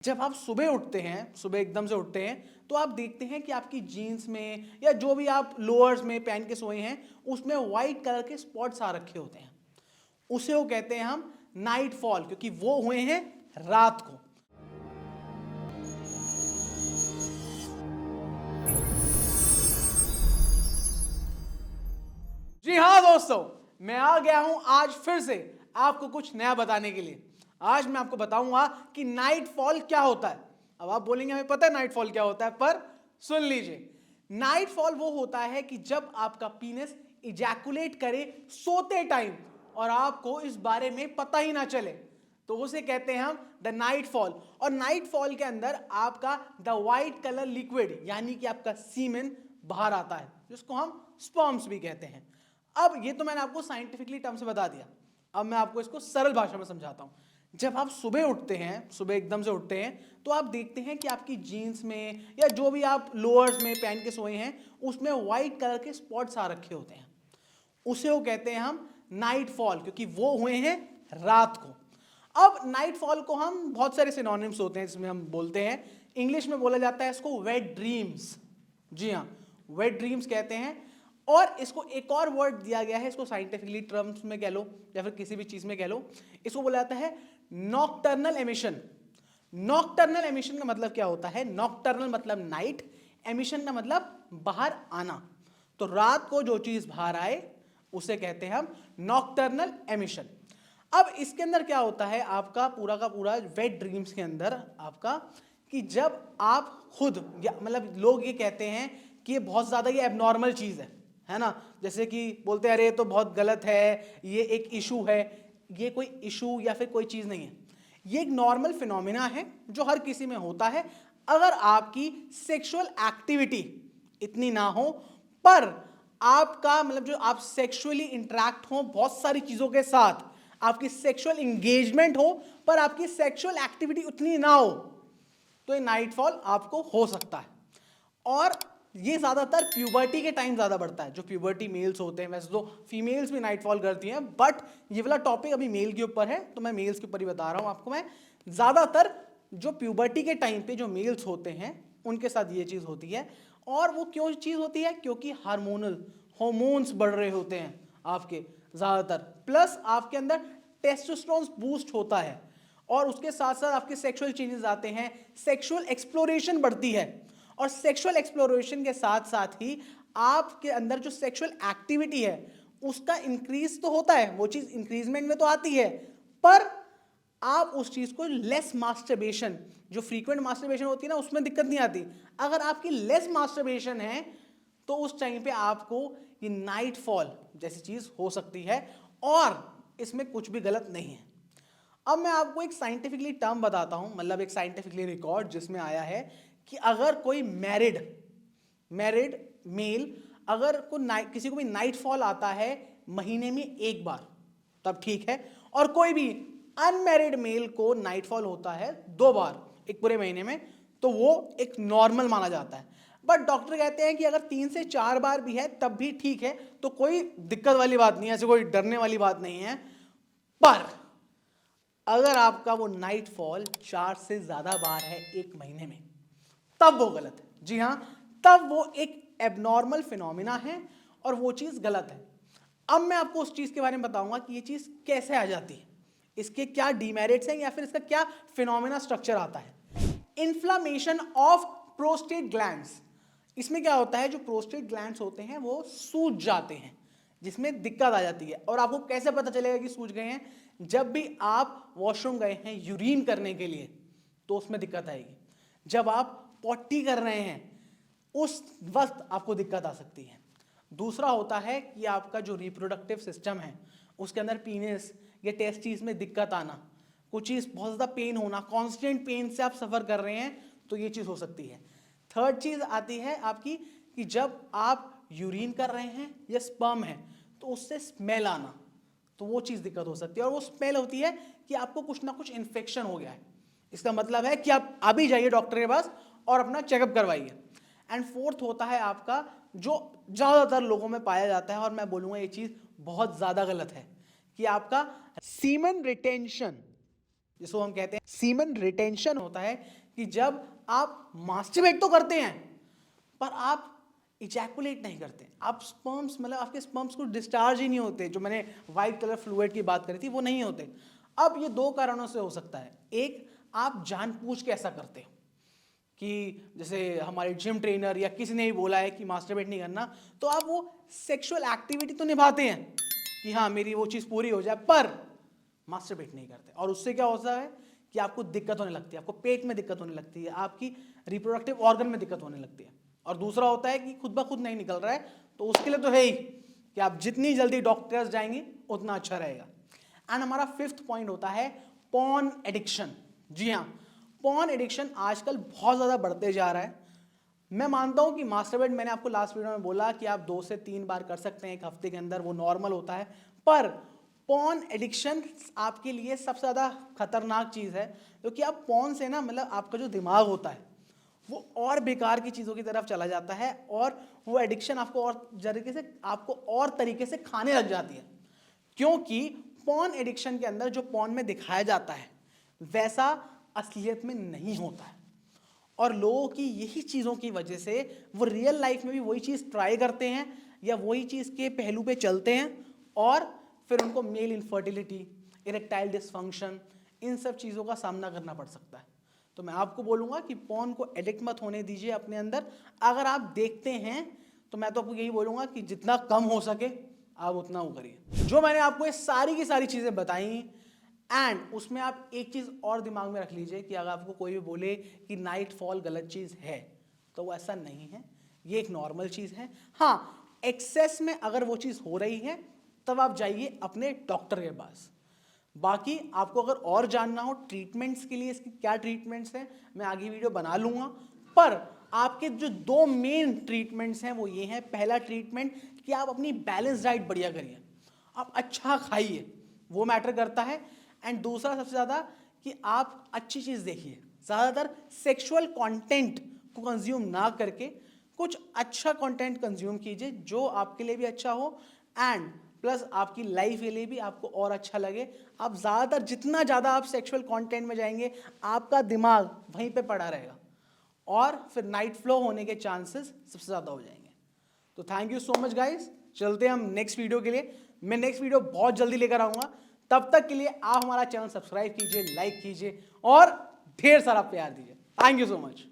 जब आप सुबह उठते हैं, सुबह एकदम से उठते हैं, तो आप देखते हैं कि आपकी जीन्स में या जो भी आप लोअर्स में पहन के सोए हैं, उसमें व्हाइट कलर के स्पॉट्स आ रखे होते हैं। उसे वो कहते हैं हम नाइट फॉल, क्योंकि वो हुए हैं रात को। जी हाँ दोस्तों, मैं आ गया हूं आज फिर से आपको कुछ नया बताने के लिए। आज मैं आपको बताऊंगा कि नाइट फॉल क्या होता है। अब आप बोलेंगे हमें पता है नाइट फॉल क्या होता है, पर सुन लीजिए। नाइट फॉल वो होता है कि जब आपका पीनस इजैकुलेट करे सोते टाइम और आपको इस बारे में पता ही ना चले, तो उसे कहते हैं हम द नाइट फॉल। और नाइट फॉल के अंदर आपका द वाइट कलर लिक्विड यानी कि आपका सीमेन बाहर आता है, जिसको हम स्पर्म्स भी कहते हैं। अब ये तो मैंने आपको साइंटिफिकली टर्म से बता दिया। अब मैं आपको इसको सरल भाषा में समझाता हूं। जब आप सुबह उठते हैं, सुबह एकदम से उठते हैं, तो आप देखते हैं कि आपकी जीन्स में या जो भी आप लोअर्स में पहन के सोए हैं, उसमें व्हाइट कलर के स्पॉट्स आ रखे होते हैं। उसे वो कहते हैं हम नाइट फॉल, क्योंकि वो हुए हैं रात को। अब नाइट फॉल को हम बहुत सारे सिनोनिम्स होते हैं जिसमें हम बोलते हैं। इंग्लिश में बोला जाता है इसको वेट ड्रीम्स। जी हाँ, वेट ड्रीम्स कहते हैं। और इसको एक और वर्ड दिया गया है, इसको साइंटिफिकली टर्म्स में कह लो या फिर किसी भी चीज में कह लो, इसको बोला जाता है नॉकटर्नल एमिशन। नॉकटर्नल एमिशन का मतलब क्या होता है? नॉकटर्नल मतलब नाइट, एमिशन का मतलब बाहर आना। तो रात को जो चीज बाहर आए उसे कहते हैं हम नॉकटर्नल एमिशन। अब इसके अंदर क्या होता है आपका पूरा का पूरा वेट ड्रीम्स के अंदर आपका, कि जब आप खुद मतलब लोग ये कहते हैं कि ये बहुत ज्यादा ये एबनॉर्मल चीज है ना। जैसे कि बोलते हैं अरे ये तो बहुत गलत है, ये एक इशू है। ये कोई इशू या फिर कोई चीज नहीं है, ये एक नॉर्मल फिनोमिना है जो हर किसी में होता है। अगर आपकी सेक्सुअल एक्टिविटी इतनी ना हो, पर आपका मतलब जो आप सेक्सुअली इंटरेक्ट हो बहुत सारी चीजों के साथ, आपकी सेक्सुअल इंगेजमेंट हो, पर आपकी सेक्सुअल एक्टिविटी उतनी ना हो, तो ये नाइट फॉल आपको हो सकता है। और ये ज्यादातर प्यूबर्टी के टाइम ज्यादा बढ़ता है। जो प्यूबर्टी मेल्स होते हैं, वैसे तो फीमेल्स भी नाइट फॉल करती हैं, बट ये वाला टॉपिक अभी मेल के ऊपर है, तो मैं मेल्स के ऊपर ही बता रहा हूं आपको। मैं ज्यादातर जो प्यूबर्टी के टाइम पे जो मेल्स होते हैं उनके साथ ये चीज होती है। और वो क्यों चीज होती है? क्योंकि हॉर्मोन्स बढ़ रहे होते हैं आपके ज्यादातर, प्लस आपके अंदर टेस्टोस्टेरोन बूस्ट होता है, और उसके साथ साथ आपके सेक्सुअल चेंजेस आते हैं, सेक्सुअल एक्सप्लोरेशन बढ़ती है। और सेक्सुअल एक्सप्लोरेशन के साथ साथ ही आपके अंदर जो सेक्सुअल एक्टिविटी है उसका इंक्रीज तो होता है, वो चीज इंक्रीजमेंट में तो आती है, पर आप उस चीज को लेस मास्टरबेशन, जो फ्रीक्वेंट मास्टरबेशन होती है ना, उसमें दिक्कत नहीं आती। अगर आपकी लेस मास्टरबेशन है तो उस टाइम पे आपको ये नाइट फॉल जैसी चीज हो सकती है, और इसमें कुछ भी गलत नहीं है। अब मैं आपको एक साइंटिफिकली टर्म बताता हूं, मतलब एक साइंटिफिकली रिकॉर्ड जिसमें आया है कि अगर कोई मैरिड मेल अगर किसी को भी नाइट फॉल आता है महीने में एक बार, तब ठीक है। और कोई भी अनमैरिड मेल को नाइट फॉल होता है 2 बार एक पूरे महीने में, तो वो एक नॉर्मल माना जाता है। बट डॉक्टर कहते हैं कि अगर 3 से 4 बार भी है तब भी ठीक है, तो कोई दिक्कत वाली बात नहीं है, ऐसे कोई डरने वाली बात नहीं है। पर अगर आपका वो नाइट फॉल 4 से ज्यादा बार है एक महीने में, तब वो गलत है। जी हां, तब वो एक एबनॉर्मल फिनोमिना है और वो चीज गलत है। अब मैं आपको उस चीज के बारे में बताऊंगा कि ये चीज कैसे आ जाती है, इसके क्या डीमेरिट्स हैं या फिर इसका क्या फिनोमिना स्ट्रक्चर आता है। Inflammation of prostate glands. इसमें क्या होता है, जो प्रोस्टेट ग्लैंड्स होते हैं वो सूज जाते हैं, जिसमें दिक्कत आ जाती है। और आपको कैसे पता चलेगा कि सूज गए हैं? जब भी आप वॉशरूम गए हैं यूरिन करने के लिए, तो उसमें दिक्कत आएगी। जब आप पॉटी कर रहे हैं उस वक्त आपको दिक्कत आ सकती है। दूसरा होता है कि आपका जो रिप्रोडक्टिव सिस्टम है उसके अंदर पीनिस या टेस्टिस में दिक्कत आना, कुछ चीज बहुत ज्यादा पेन होना, कांस्टेंट पेन से आप सफर कर रहे हैं, तो ये चीज हो सकती है। थर्ड चीज आती है आपकी कि जब आप यूरिन कर रहे हैं या स्पर्म है तो उससे स्मेल आना, तो वो चीज दिक्कत हो सकती है। और वो स्मेल होती है कि आपको कुछ ना कुछ इन्फेक्शन हो गया है। इसका मतलब है कि आप अभी जाइए डॉक्टर के पास और अपना चेकअप करवाइए। एंड फोर्थ होता है आपका, जो ज्यादातर लोगों में पाया जाता है, और मैं बोलूंगा ये चीज बहुत ज्यादा गलत है, कि आपका सीमन रिटेंशन। जिसको हम कहते हैं सीमन रिटेंशन होता है, कि जब आप मास्टरबेट तो करते हैं पर आप इजैकुलेट नहीं करते, आप स्पर्म्स मतलब आपके स्पर्म्स को डिस्चार्ज ही नहीं होते, जो मैंने वाइट कलर फ्लूइड की बात करी थी वो नहीं होते। अब ये दो कारणों से हो सकता है। एक, आप जानबूझ के ऐसा करते हो कि जैसे हमारे जिम ट्रेनर या किसी ने भी बोला है कि मास्टरबेट नहीं करना, तो आप वो सेक्सुअल एक्टिविटी तो निभाते हैं कि हाँ मेरी वो चीज़ पूरी हो जाए, पर मास्टरबेट नहीं करते। और उससे क्या होता है कि आपको दिक्कत होने लगती है, आपको पेट में दिक्कत होने लगती है, आपकी रिप्रोडक्टिव ऑर्गन में दिक्कत होने लगती है। और दूसरा होता है कि खुद ब खुद नहीं निकल रहा है, तो उसके लिए तो है ही कि आप जितनी जल्दी डॉक्टर्स जाएंगे उतना अच्छा रहेगा। एंड हमारा फिफ्थ पॉइंट होता है पॉर्न एडिक्शन। जी हाँ, पॉर्न एडिक्शन आजकल बहुत ज़्यादा बढ़ते जा रहा है। मैं मानता हूं कि मास्टरबेट, मैंने आपको लास्ट वीडियो में बोला कि आप 2 से 3 बार कर सकते हैं एक हफ्ते के अंदर, वो नॉर्मल होता है। पर पॉर्न एडिक्शन आपके लिए सबसे ज़्यादा खतरनाक चीज़ है, क्योंकि आप पॉर्न से ना मतलब आपका जो दिमाग होता है वो और बेकार की चीज़ों की तरफ चला जाता है, और वो एडिक्शन आपको और तरीके से खाने लग जाती है। क्योंकि पॉर्न एडिक्शन के अंदर जो पॉर्न में दिखाया जाता है वैसा असलियत में नहीं होता है, और लोगों की यही चीज़ों की वजह से वो रियल लाइफ में भी वही चीज़ ट्राई करते हैं या वही चीज़ के पहलू पे चलते हैं, और फिर उनको मेल इनफर्टिलिटी, इरेक्टाइल डिसफंक्शन, इन सब चीज़ों का सामना करना पड़ सकता है। तो मैं आपको बोलूँगा कि पॉर्न को एडिक्ट मत होने दीजिए अपने अंदर। अगर आप देखते हैं तो मैं तो आपको यही बोलूँगा कि जितना कम हो सके आप उतना वो करिए। जो मैंने आपको ये सारी की सारी चीज़ें बताई, एंड उसमें आप एक चीज़ और दिमाग में रख लीजिए कि अगर आपको कोई भी बोले कि नाइट फॉल गलत चीज़ है, तो वो ऐसा नहीं है, ये एक नॉर्मल चीज़ है। हाँ, एक्सेस में अगर वो चीज़ हो रही है तब आप जाइए अपने डॉक्टर के पास। बाकी आपको अगर और जानना हो ट्रीटमेंट्स के लिए, इसकी क्या ट्रीटमेंट्स हैं, मैं आगे वीडियो बना लूँगा। पर आपके जो 2 मेन ट्रीटमेंट्स हैं वो ये हैं। पहला ट्रीटमेंट कि आप अपनी बैलेंस डाइट बढ़िया करिए, आप अच्छा खाइए, वो मैटर करता है। एंड दूसरा सबसे ज़्यादा कि आप अच्छी चीज़ देखिए, ज़्यादातर सेक्सुअल कंटेंट को कंज्यूम ना करके कुछ अच्छा कंटेंट कंज्यूम कीजिए जो आपके लिए भी अच्छा हो, एंड प्लस आपकी लाइफ के लिए भी आपको और अच्छा लगे। आप ज़्यादातर जितना ज़्यादा आप सेक्सुअल कंटेंट में जाएंगे आपका दिमाग वहीं पे पड़ा रहेगा, और फिर नाइट फ्लो होने के चांसेस सबसे ज़्यादा हो जाएंगे। तो thank you so much guys, चलते हैं हम नेक्स्ट वीडियो के लिए। मैं नेक्स्ट वीडियो बहुत जल्दी लेकर आऊँगा, तब तक के लिए आप हमारा चैनल सब्सक्राइब कीजिए, लाइक कीजिए और ढेर सारा प्यार दीजिए। Thank you so much.